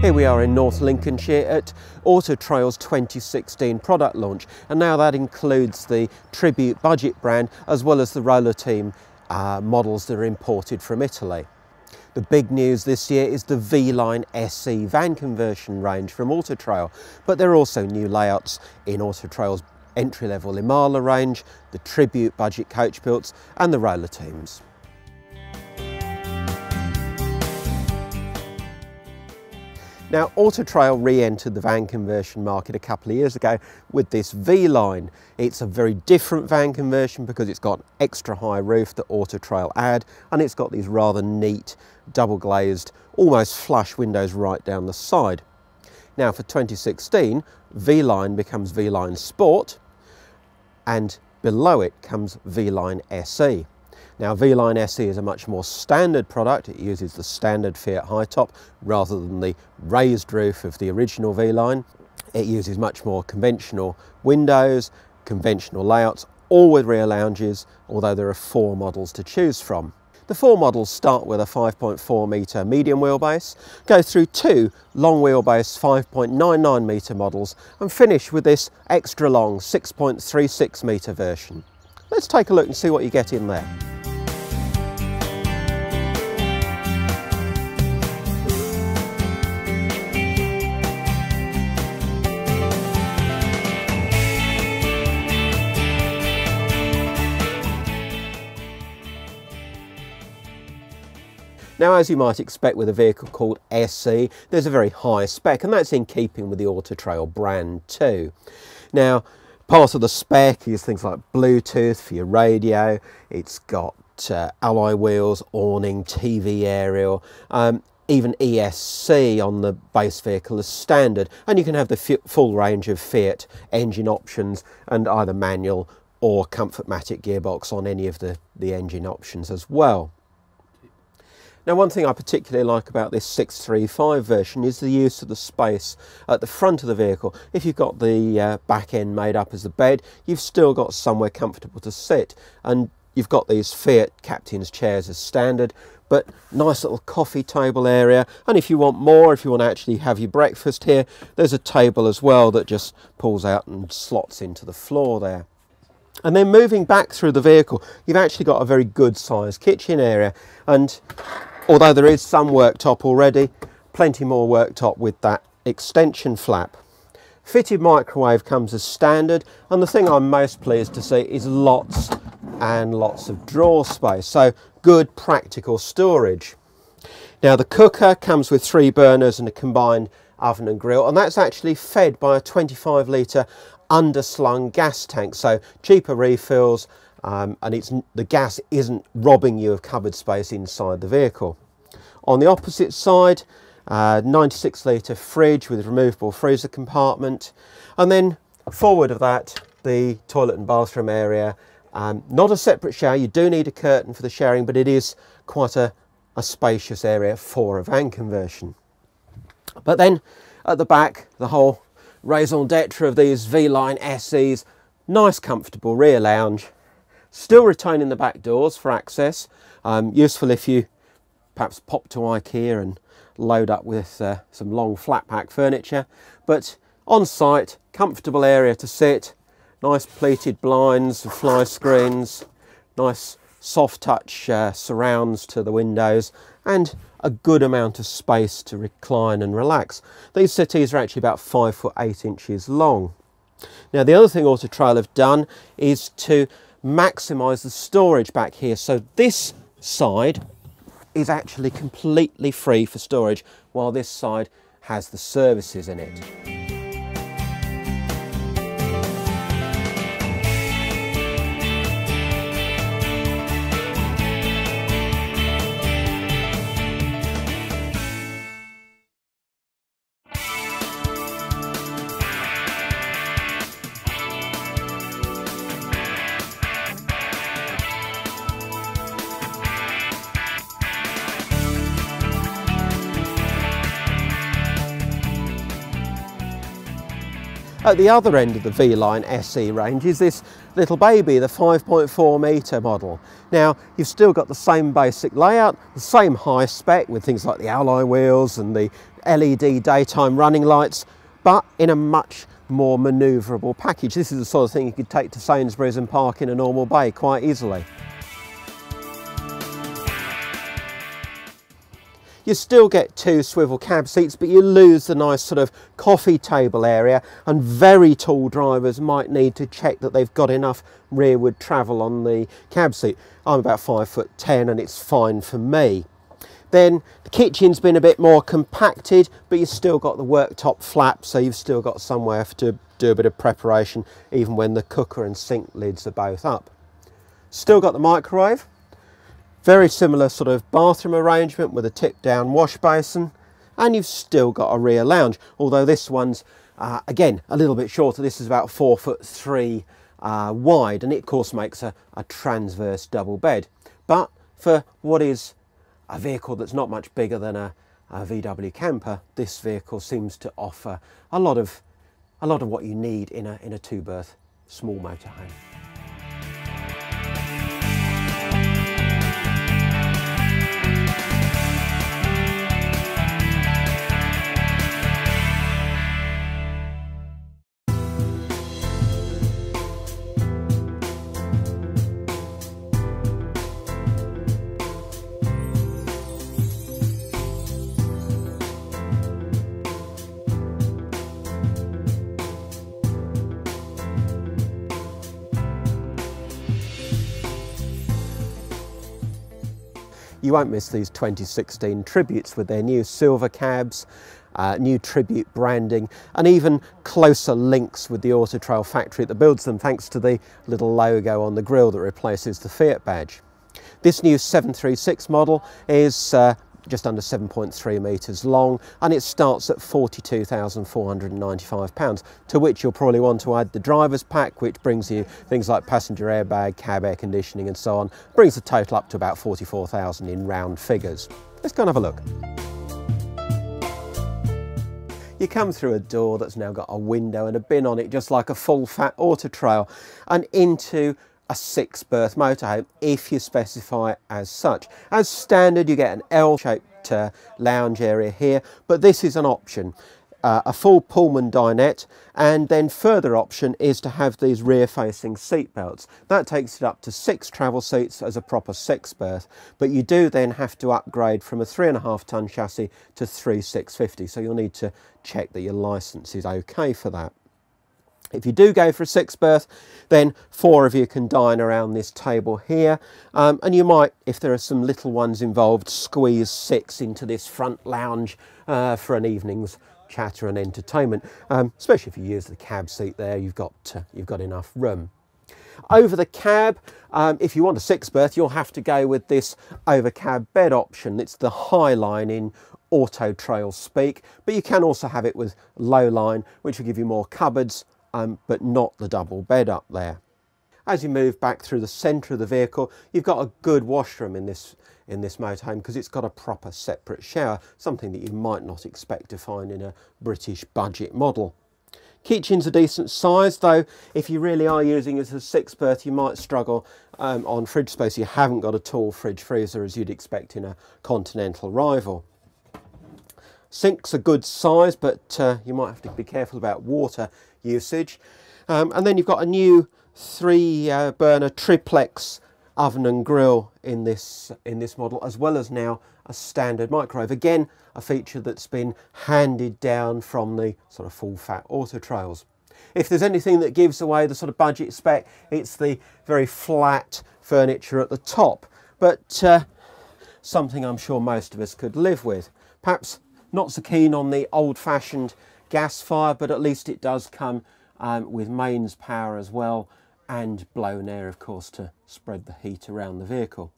Here we are in North Lincolnshire at Auto Trail's 2016 product launch, and now that includes the Tribute budget brand as well as the roller team models that are imported from Italy. The big news this year is the V-Line SE van conversion range from Auto Trail, but there are also new layouts in Auto Trail's entry-level Imala range, the Tribute budget coach builds and the roller teams. Now, Auto Trail re-entered the van conversion market a couple of years ago with this V-Line. It's a very different van conversion because it's got an extra high roof that Auto Trail add, and it's got these rather neat double glazed, almost flush windows right down the side. Now for 2016, V-Line becomes V-Line Sport, and below it comes V-Line SE. Now, V-Line SE is a much more standard product. It uses the standard Fiat high top rather than the raised roof of the original V-Line. It uses much more conventional windows, conventional layouts, all with rear lounges, although there are 4 models to choose from. The 4 models start with a 5.4 metre medium wheelbase, go through 2 long wheelbase 5.99 metre models, and finish with this extra long 6.36 metre version. Let's take a look and see what you get in there. Now, as you might expect with a vehicle called SE, there's a very high spec, and that's in keeping with the Auto Trail brand too. Now, part of the spec is things like Bluetooth for your radio. It's got alloy wheels, awning, TV aerial, even ESC on the base vehicle as standard, and you can have the full range of Fiat engine options and either manual or Comfortmatic gearbox on any of the engine options as well. Now, one thing I particularly like about this 635 version is the use of the space at the front of the vehicle. If you've got the back end made up as a bed, you've still got somewhere comfortable to sit, and you've got these Fiat captain's chairs as standard, but nice little coffee table area. And if you want more, if you want to actually have your breakfast here, there's a table as well that just pulls out and slots into the floor there. And then moving back through the vehicle, you've actually got a very good sized kitchen area, and although there is some worktop already, plenty more worktop with that extension flap. Fitted microwave comes as standard, and the thing I'm most pleased to see is lots and lots of drawer space, so good practical storage. Now, the cooker comes with 3 burners and a combined oven and grill, and that's actually fed by a 25 litre underslung gas tank, so cheaper refills, and the gas isn't robbing you of cupboard space inside the vehicle. On the opposite side, 96 litre fridge with removable freezer compartment, and then forward of that, the toilet and bathroom area. Not a separate shower. You do need a curtain for the showering, but it is quite a spacious area for a van conversion. But then at the back, the whole raison d'etre of these V-Line SEs, nice comfortable rear lounge, still retaining the back doors for access. Useful if you perhaps pop to IKEA and load up with some long flat pack furniture, but on site, comfortable area to sit, nice pleated blinds and fly screens, nice soft touch surrounds to the windows, and a good amount of space to recline and relax. These settees are actually about 5 foot 8 inches long. Now, the other thing Auto Trail have done is to maximise the storage back here, so this side is actually completely free for storage, while this side has the services in it. At the other end of the V-Line SE range is this little baby, the 5.4 metre model. Now, you've still got the same basic layout, the same high spec with things like the alloy wheels and the LED daytime running lights, but in a much more manoeuvrable package. This is the sort of thing you could take to Sainsbury's and park in a normal bay quite easily. You still get 2 swivel cab seats, but you lose the nice sort of coffee table area, and very tall drivers might need to check that they've got enough rearward travel on the cab seat. I'm about 5'10" and it's fine for me. Then the kitchen's been a bit more compacted, but you've still got the worktop flap, so you've still got somewhere to do a bit of preparation even when the cooker and sink lids are both up. Still got the microwave. Very similar sort of bathroom arrangement with a tip down wash basin, and you've still got a rear lounge, although this one's again a little bit shorter. This is about 4'3" wide, and it of course makes a transverse double bed. But for what is a vehicle that's not much bigger than a VW camper, this vehicle seems to offer a lot of what you need in a 2-berth small motorhome. You won't miss these 2016 Tributes with their new silver cabs, new Tribute branding, and even closer links with the Auto Trail factory that builds them, thanks to the little logo on the grille that replaces the Fiat badge. This new 736 model is just under 7.3 metres long, and it starts at £42,495, to which you'll probably want to add the driver's pack, which brings you things like passenger airbag, cab air conditioning and so on. Brings the total up to about 44,000 in round figures. Let's go and have a look. You come through a door that's now got a window and a bin on it, just like a full fat Auto Trail, and into a 6-berth motorhome if you specify it as such. As standard, you get an L-shaped lounge area here, but this is an option. A full Pullman dinette, and then further option is to have these rear-facing seat belts. That takes it up to 6 travel seats as a proper 6-berth, but you do then have to upgrade from a 3.5-tonne chassis to 3 650, so you'll need to check that your licence is okay for that. If you do go for a 6-berth, then 4 of you can dine around this table here, and you might, if there are some little ones involved, squeeze 6 into this front lounge for an evening's chatter and entertainment. Especially if you use the cab seat there, you've got enough room. Over the cab, if you want a 6-berth, you'll have to go with this over cab bed option. It's the high line in Auto Trail speak, but you can also have it with low line, which will give you more cupboards, but not the double bed up there. As you move back through the centre of the vehicle, you've got a good washroom in this motorhome, because it's got a proper separate shower, something that you might not expect to find in a British budget model. Kitchen's a decent size, though if you really are using it as a 6-berth, you might struggle on fridge space. You haven't got a tall fridge freezer as you'd expect in a Continental rival. Sink's a good size, but you might have to be careful about water usage. And then you've got a new 3-burner triplex oven and grill in this model, as well as now a standard microwave. Again, a feature that's been handed down from the sort of full fat Auto Trails. If there's anything that gives away the sort of budget spec, it's the very flat furniture at the top, but something I'm sure most of us could live with. Perhaps not so keen on the old-fashioned gas fire, but at least it does come with mains power as well, and blown air, of course, to spread the heat around the vehicle.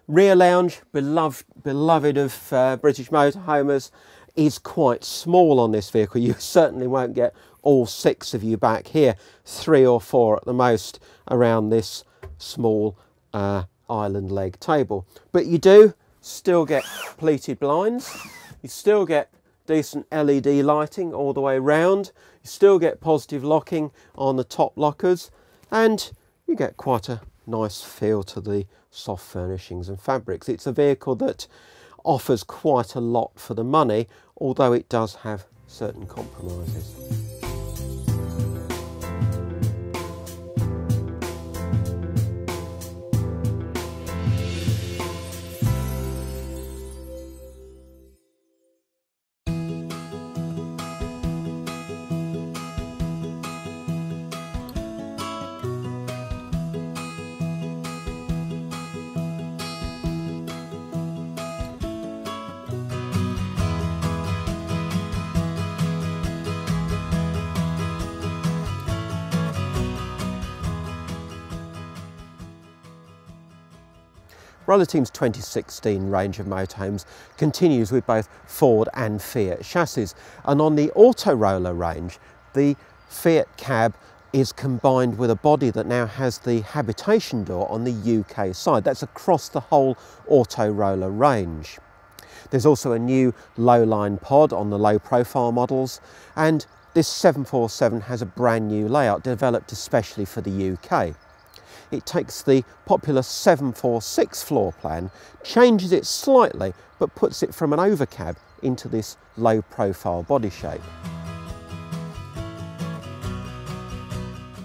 Rear lounge, beloved of British motorhomers, is quite small on this vehicle. You certainly won't get all 6 of you back here, 3 or 4 at the most around this small island leg table. But you do still get pleated blinds, you still get decent LED lighting all the way round. You still get positive locking on the top lockers, and you get quite a nice feel to the soft furnishings and fabrics. It's a vehicle that offers quite a lot for the money, although it does have certain compromises. Roller Team's 2016 range of motorhomes continues with both Ford and Fiat chassis, and on the Auto Roller range the Fiat cab is combined with a body that now has the habitation door on the UK side. That's across the whole Auto Roller range. There's also a new low-line pod on the low profile models, and this 747 has a brand new layout developed especially for the UK. It takes the popular 746 floor plan, changes it slightly, but puts it from an overcab into this low profile body shape.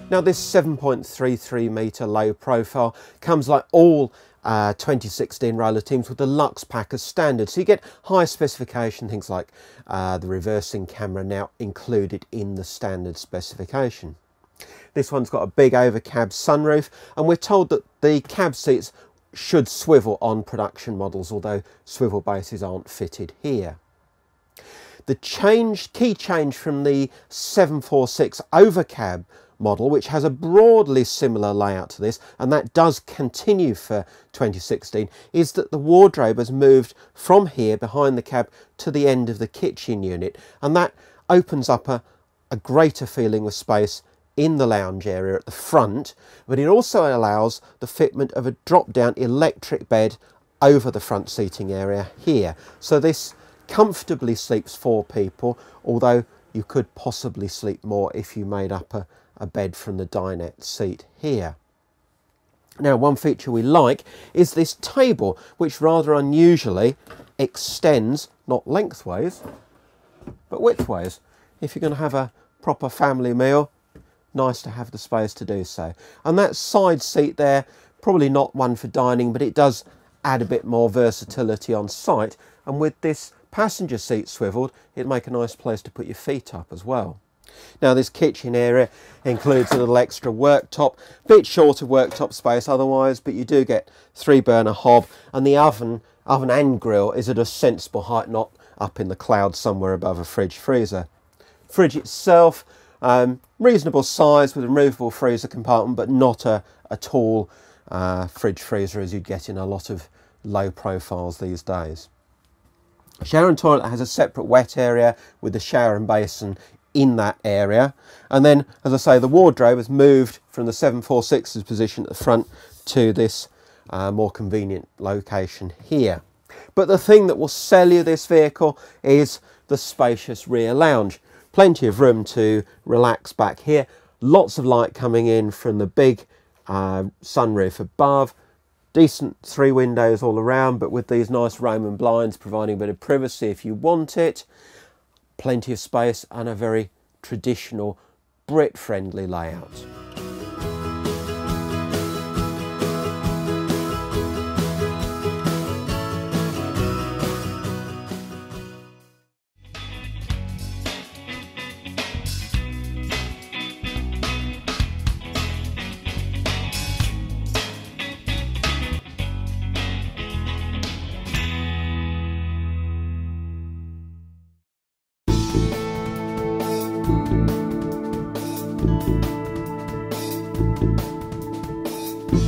Now this 7.33 metre low profile comes like all 2016 Roller Teams with the Lux pack as standard, so you get high specification things like the reversing camera now included in the standard specification. This one's got a big overcab sunroof, and we're told that the cab seats should swivel on production models, although swivel bases aren't fitted here. The key change from the 746 overcab model, which has a broadly similar layout to this, and that does continue for 2016, is that the wardrobe has moved from here behind the cab to the end of the kitchen unit, and that opens up a greater feeling of space in the lounge area at the front, but it also allows the fitment of a drop-down electric bed over the front seating area here. So this comfortably sleeps 4 people, although you could possibly sleep more if you made up a bed from the dinette seat here. Now, one feature we like is this table, which rather unusually extends not lengthways but widthways. If you're going to have a proper family meal, nice to have the space to do so. And that side seat there, probably not one for dining, but it does add a bit more versatility on site, and with this passenger seat swiveled, it'd make a nice place to put your feet up as well. Now this kitchen area includes a little extra worktop, bit short of worktop space otherwise, but you do get 3-burner hob, and the oven and grill is at a sensible height, not up in the clouds somewhere above a fridge freezer. Fridge itself, reasonable size with a removable freezer compartment, but not a tall fridge freezer as you'd get in a lot of low profiles these days. Shower and toilet has a separate wet area with the shower and basin in that area, and then, as I say, the wardrobe has moved from the 746's position at the front to this more convenient location here. But the thing that will sell you this vehicle is the spacious rear lounge. Plenty of room to relax back here, lots of light coming in from the big sunroof above, decent 3 windows all around, but with these nice Roman blinds providing a bit of privacy if you want it, plenty of space and a very traditional Brit friendly layout.